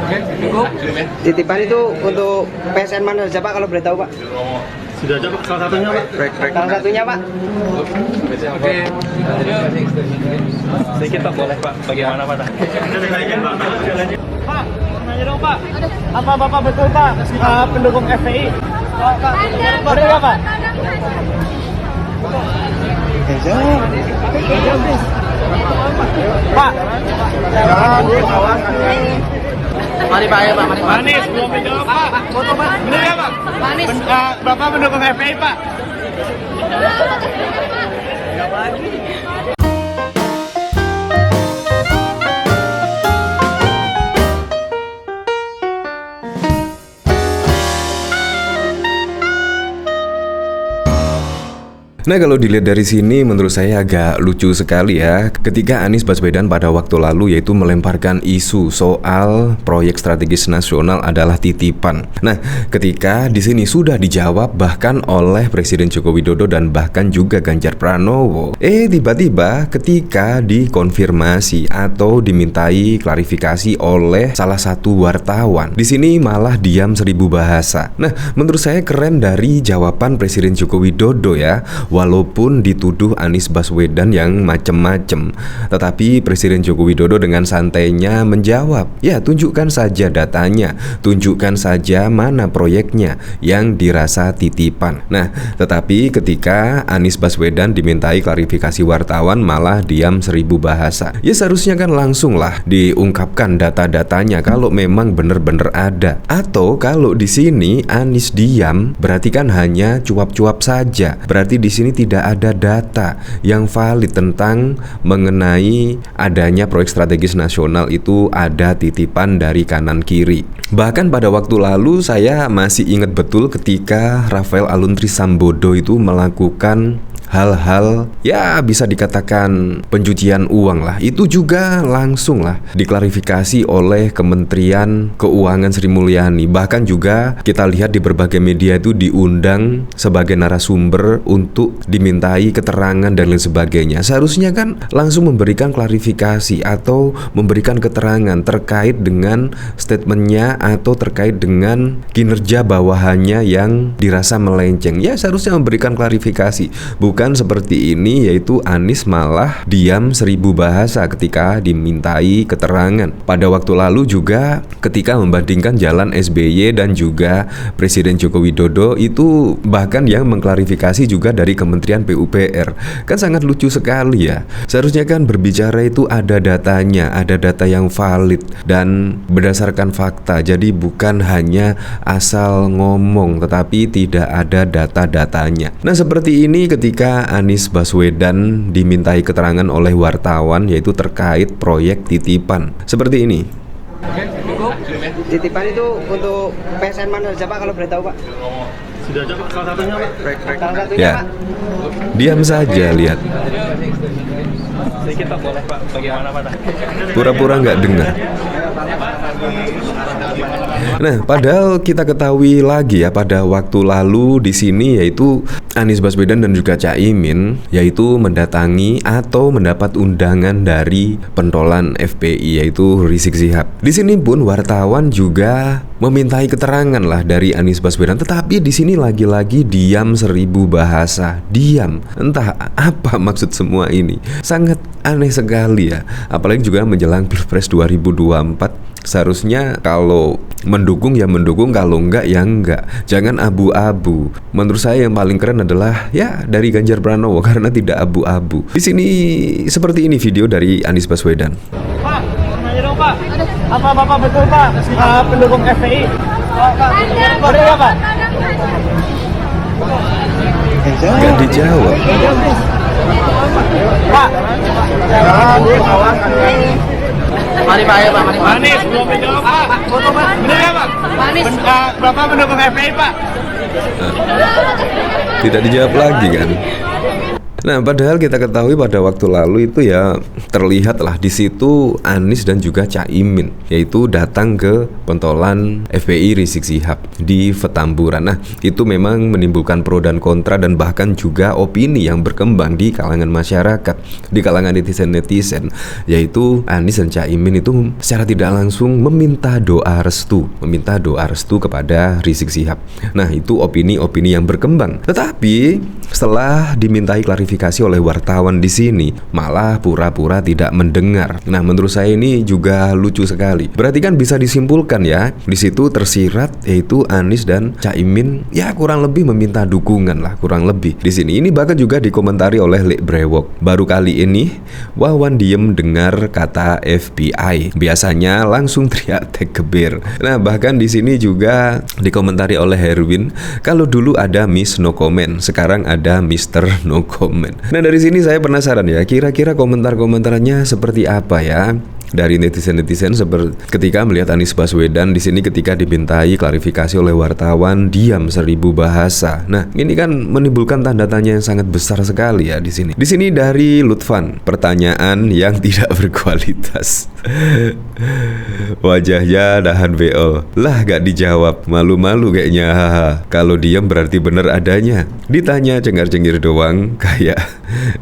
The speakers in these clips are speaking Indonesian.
Oke, cukup. Titipan itu untuk PSN mana saja Pak kalau boleh tahu Pak? Sudah ada Pak, salah satunya Pak. Salah satunya Pak. Oke. Sedikit Pak, boleh Pak. Bagaimana Pak? Pak, nanya dong Pak. Apa Bapak betul Pak pendukung FPI? Pak, betul ya Pak? Pak, Mari Pak ya Pak, mari Pak. Manis, belum dijawab Pak. Foto Pak, bener ya Pak? Manis. Bapak pendukung FPI Pak? Nah, kalau dilihat dari sini menurut saya agak lucu sekali ya ketika Anies Baswedan pada waktu lalu yaitu melemparkan isu soal proyek strategis nasional adalah titipan. Nah, ketika di sini sudah dijawab bahkan oleh Presiden Joko Widodo dan bahkan juga Ganjar Pranowo. Tiba-tiba ketika dikonfirmasi atau dimintai klarifikasi oleh salah satu wartawan, di sini malah diam seribu bahasa. Nah, menurut saya keren dari jawaban Presiden Joko Widodo ya. Walaupun dituduh Anies Baswedan yang macem-macem, tetapi Presiden Joko Widodo dengan santainya menjawab, ya tunjukkan saja datanya, tunjukkan saja mana proyeknya yang dirasa titipan. Nah, tetapi ketika Anies Baswedan dimintai klarifikasi wartawan malah diam seribu bahasa. Ya seharusnya kan langsung lah diungkapkan data-datanya kalau memang benar-benar ada. Atau kalau di sini Anies diam berarti kan hanya cuap-cuap saja. Berarti di sini tidak ada data yang valid tentang mengenai adanya proyek strategis nasional itu ada titipan dari kanan kiri. Bahkan pada waktu lalu saya masih ingat betul ketika Rafael Aluntri Sambodo itu melakukan hal-hal ya bisa dikatakan pencucian uang lah. Itu juga langsung lah diklarifikasi oleh Kementerian Keuangan Sri Mulyani. Bahkan juga kita lihat di berbagai media itu diundang sebagai narasumber untuk dimintai keterangan dan lain sebagainya. Seharusnya kan langsung memberikan klarifikasi atau memberikan keterangan terkait dengan statementnya atau terkait dengan kinerja bawahannya yang dirasa melenceng. Ya seharusnya memberikan klarifikasi. Bukan seperti ini, yaitu Anies malah diam seribu bahasa ketika dimintai keterangan. Pada waktu lalu juga ketika membandingkan jalan SBY dan juga Presiden Joko Widodo itu bahkan yang mengklarifikasi juga dari Kementerian PUPR. Kan sangat lucu sekali ya. Seharusnya kan berbicara itu ada datanya, ada data yang valid dan berdasarkan fakta. Jadi bukan hanya asal ngomong tetapi tidak ada data-datanya. Nah, seperti ini ketika Anies Baswedan dimintai keterangan oleh wartawan yaitu terkait proyek titipan. Seperti ini. Oke, cukup. Titipan itu untuk PSN mana saja Pak kalau boleh tahu Pak? Sudah ada Pak, salah satunya Pak. Salah satunya Ya. Pak. Diam saja lihat. Sedikit Pak, boleh Pak. Bagaimana Pak? Pura-pura nggak dengar. Nah, padahal kita ketahui lagi ya pada waktu lalu di sini yaitu Anies Baswedan dan juga Caimin yaitu mendatangi atau mendapat undangan dari pentolan FPI yaitu Rizik Syihab. Di sini pun wartawan juga memintai keterangan lah dari Anies Baswedan, tetapi di sini lagi-lagi diam seribu bahasa, diam. Entah apa maksud semua ini. Sangat aneh sekali ya. Apalagi juga menjelang Pilpres 2024. Seharusnya kalau mendukung ya mendukung, kalau enggak ya enggak. Jangan abu-abu. Menurut saya yang paling keren adalah ya dari Ganjar Pranowo karena tidak abu-abu. Di sini seperti ini video dari Anies Baswedan. Pak, nanya dong Pak. Apa Bapak betul Pak pendukung FPI? Pak, betul ya Pak? Enggak dijawab. Pak, Mari Pak ya Pak, mari Pak. Manis, belum dijawab Pak. Foto Pak, bener ya Pak? Manis. Bapak pendukung FPI Pak? Tidak dijawab lagi kan. Nah, padahal kita ketahui pada waktu lalu itu ya terlihat lah di situ Anies dan juga Caimin yaitu datang ke pentolan FPI Rizik Syihab di Petamburan. Nah, itu memang menimbulkan pro dan kontra dan bahkan juga opini yang berkembang di kalangan masyarakat, di kalangan netizen, yaitu Anies dan Caimin itu secara tidak langsung meminta doa restu kepada Rizik Syihab. Nah, itu opini-opini yang berkembang. Tetapi setelah dimintai klarifikasi oleh wartawan di sini, malah pura-pura tidak mendengar. Nah, menurut saya ini juga lucu sekali. Berarti kan bisa disimpulkan ya, di situ tersirat yaitu Anies dan Caimin ya kurang lebih meminta dukungan lah, kurang lebih. Di sini ini bahkan juga dikomentari oleh Lek Brewok. Baru kali ini Wawan diem dengar kata FBI. Biasanya langsung teriak tekbir. Nah, bahkan di sini juga dikomentari oleh Herwin, kalau dulu ada Miss No Comment, sekarang ada Mr. No Comment. Nah, dari sini saya penasaran ya, kira-kira komentar-komentarnya seperti apa ya dari netizen-netizen seperti ketika melihat Anies Baswedan di sini ketika dimintai klarifikasi oleh wartawan diam 1000 bahasa. Nah, ini kan menimbulkan tanda tanya yang sangat besar sekali ya di sini. Di sini dari Lutfan, pertanyaan yang tidak berkualitas. Wajahnya dahan BO. Lah gak dijawab, malu-malu kayaknya. Haha. Kalau diam berarti bener adanya. Ditanya cengar-cengir doang, kayak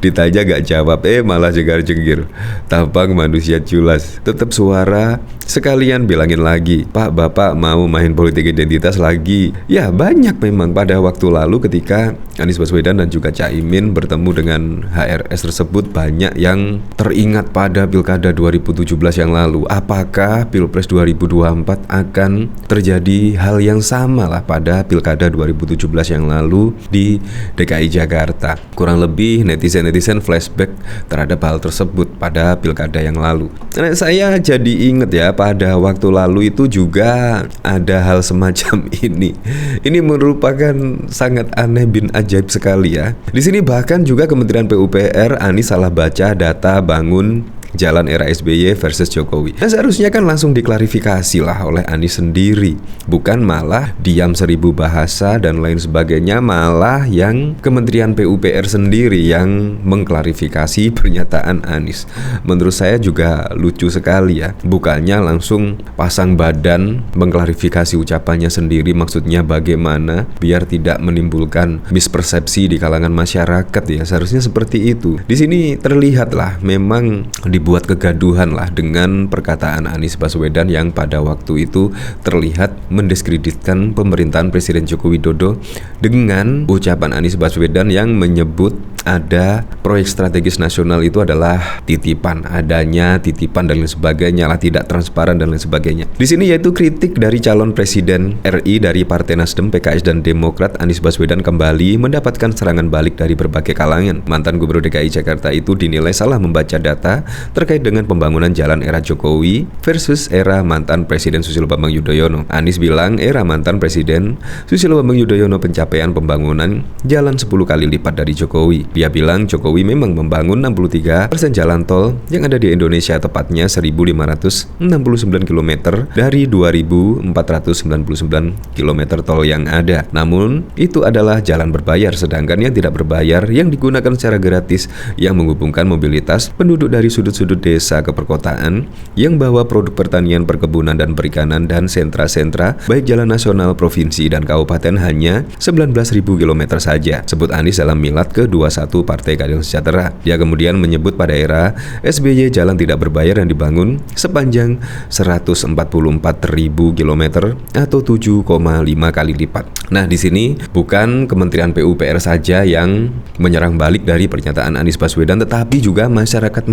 ditanya gak jawab, malah cengar-cengir. Tampang manusia culas. Tetap suara, sekalian bilangin lagi, Pak, Bapak mau main politik identitas lagi. Ya, banyak memang pada waktu lalu ketika Anies Baswedan dan juga Caimin bertemu dengan HRS tersebut, banyak yang teringat pada Pilkada 2017 yang lalu. Apakah Pilpres 2024 akan terjadi hal yang sama lah pada Pilkada 2017 yang lalu di DKI Jakarta? Kurang lebih netizen-netizen flashback terhadap hal tersebut pada Pilkada yang lalu. Nah, saya jadi inget ya, pada waktu lalu itu juga ada hal semacam ini. Ini merupakan sangat aneh bin ajaib sekali ya. Di sini bahkan juga Kementerian PUPR Anies salah baca data bangun jalan era SBY versus Jokowi. Nah, seharusnya kan langsung diklarifikasi lah oleh Anies sendiri, bukan malah diam 1000 bahasa dan lain sebagainya, malah yang Kementerian PUPR sendiri yang mengklarifikasi pernyataan Anies. Menurut saya juga lucu sekali ya, bukannya langsung pasang badan mengklarifikasi ucapannya sendiri, maksudnya bagaimana biar tidak menimbulkan mispersepsi di kalangan masyarakat ya, seharusnya seperti itu. Di sini terlihat lah memang dibuat kegaduhan lah dengan perkataan Anies Baswedan yang pada waktu itu terlihat mendiskreditkan pemerintahan Presiden Joko Widodo dengan ucapan Anies Baswedan yang menyebut ada proyek strategis nasional itu adalah titipan, adanya titipan dan lain sebagainya lah, tidak transparan dan lain sebagainya. Di sini yaitu kritik dari calon presiden RI dari Partai Nasdem, PKS dan Demokrat. Anies Baswedan kembali mendapatkan serangan balik dari berbagai kalangan. Mantan Gubernur DKI Jakarta itu dinilai salah membaca data terkait dengan pembangunan jalan era Jokowi versus era mantan Presiden Susilo Bambang Yudhoyono. Anies bilang era mantan Presiden Susilo Bambang Yudhoyono pencapaian pembangunan jalan 10 kali lipat dari Jokowi. Dia bilang Jokowi memang membangun 63% jalan tol yang ada di Indonesia, tepatnya 1.569 km dari 2.499 km tol yang ada. Namun itu adalah jalan berbayar, sedangkan yang tidak berbayar yang digunakan secara gratis yang menghubungkan mobilitas penduduk dari sudut-sudut desa ke perkotaan, yang bawa produk pertanian, perkebunan dan perikanan dan sentra-sentra baik jalan nasional, provinsi dan kabupaten hanya 19.000 km saja, sebut Anies dalam milad ke-21 Partai Keadilan Sejahtera. Dia kemudian menyebut pada era SBY jalan tidak berbayar yang dibangun sepanjang 144.000 km atau 7,5 kali lipat. Nah, di sini bukan Kementerian PUPR saja yang menyerang balik dari pernyataan Anies Baswedan, tetapi juga masyarakat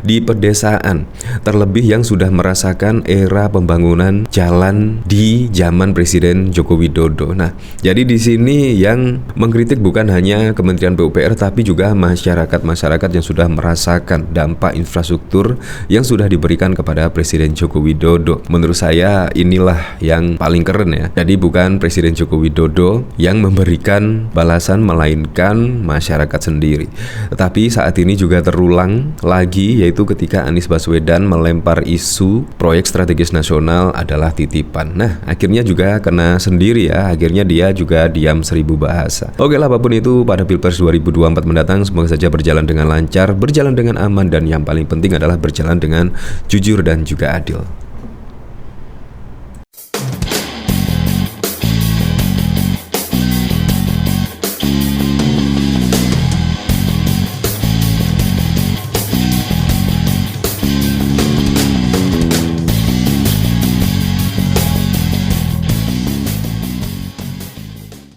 di pedesaan, terlebih yang sudah merasakan era pembangunan jalan di zaman Presiden Joko Widodo. Nah, jadi di sini yang mengkritik bukan hanya Kementerian PUPR tapi juga masyarakat yang sudah merasakan dampak infrastruktur yang sudah diberikan kepada Presiden Joko Widodo. Menurut saya inilah yang paling keren ya. Jadi bukan Presiden Joko Joko Widodo yang memberikan balasan melainkan masyarakat sendiri. Tetapi saat ini juga terulang lagi, yaitu ketika Anies Baswedan melempar isu proyek strategis nasional adalah titipan. Nah, akhirnya juga kena sendiri ya, akhirnya dia juga diam 1000 bahasa. Oke lah, apapun itu pada Pilpres 2024 mendatang semoga saja berjalan dengan lancar, berjalan dengan aman, dan yang paling penting adalah berjalan dengan jujur dan juga adil.